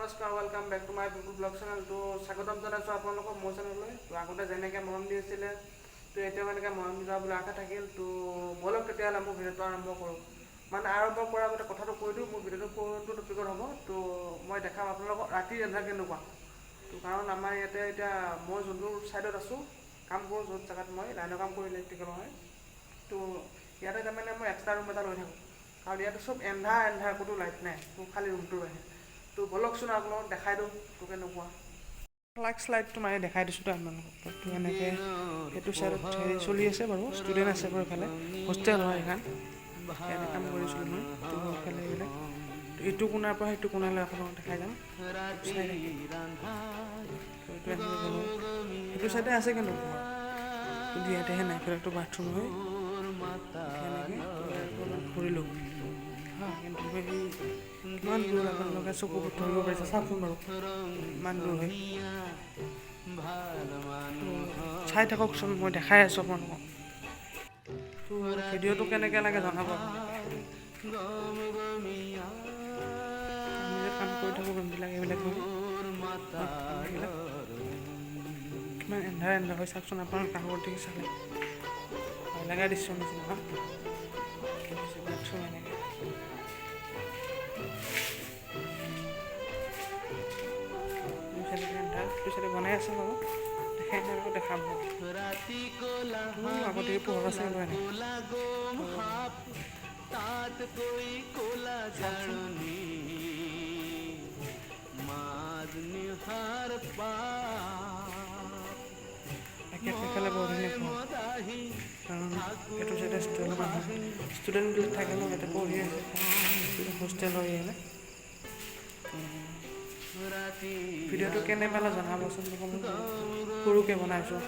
নমস্কাৰ, welcome back to my people blog চেনেলটো স্বাগতম জনাইছোঁ আপোনালোকক মোৰ চেনেললৈ। তো আগতে যেনেকৈ মৰম দি আছিলে তো এতিয়াও এনেকৈ মৰম দি যাবলৈ আশা থাকিল। তো ব'লক তেতিয়াহ'লে মোৰ ভিডিঅ'টো আৰম্ভ কৰোঁ। মানে আৰম্ভ কৰাৰ আগতে কথাটো কৈ দিওঁ, মোৰ ভিডিঅ'টো কোনটো টপিকত হ'ব। তো মই দেখাম আপোনালোকক ৰাতি ৰন্ধা কেনেকুৱা। তো কাৰণ আমাৰ ইয়াতে এতিয়া মই যোনটো ছাইডত আছোঁ কাম কৰোঁ, য'ত জেগাত মই লাইনৰ কাম কৰি ইলেক্ট্ৰিকেল হয়, তো ইয়াতে তাৰমানে মই এক্সট্ৰা ৰুম এটা লৈ থাকোঁ। কাৰণ ইয়াতে চব এন্ধাৰ ক'তো লাইট নাই, তো খালী ৰুমটো আহে। তো ব'লকচোন আপোনালোকক দেখাই দিওঁ তো কেনেকুৱা। শ্লাইডটো মাৰি দেখাই দিছোঁ তো আপোনালোকক। তো এনেকৈ সেইটো ছাইডত হেৰি চলি আছে বাৰু, ষ্টুডেণ্ট আছে বাৰু এইফালে, হোষ্টেল হয় এইখন, ইয়াতে কাম কৰিছিলোঁ মই। তো এইফালে এইবিলাক এইটো কোণাৰ পৰা সেইটো কোণালৈ আপোনালোকক দেখাই যাম। সেইটো চাইডে আছে কিন্তু ইয়াতেহে নাই, এইফালেতো বাথৰুম হয়। ঘূৰিলোঁ কিন্তু কিমান দূৰ আপোনালোকে চকু ধৰিব পাৰিছে, চাওকচোন বাৰু ইমান দূৰ হয়। চাই থাককচোন, মই দেখাই আছোঁ আপোনালোকক। তো ভিডিঅ'টো কেনেকৈ লাগে জনাব। আমি যে কাম কৰি থাকোঁ ৰুমবিলাক এইবিলাক কিমান এন্ধাৰ হয় চাওকচোন আপোনালোকে কাষৰ দিশে চালে ভয় লগা দৃশ্য নিচিনা। বাথৰুম এনেকৈ বনাই আছে বাৰু, দেখাই আকৌ দেখাব। আগতে পোহৰ আছে একেফালে বহিলে কাৰণ এইটো চাইডে ষ্টুডেণ্টবিলাক থাকে ন, ইয়াতে পঢ়ি আছে, হোষ্টেল হৈ আহিলে। ভিডিঅ'টো কেনে পালে জনাবচোন, সৰুকৈ বনাইছোঁ।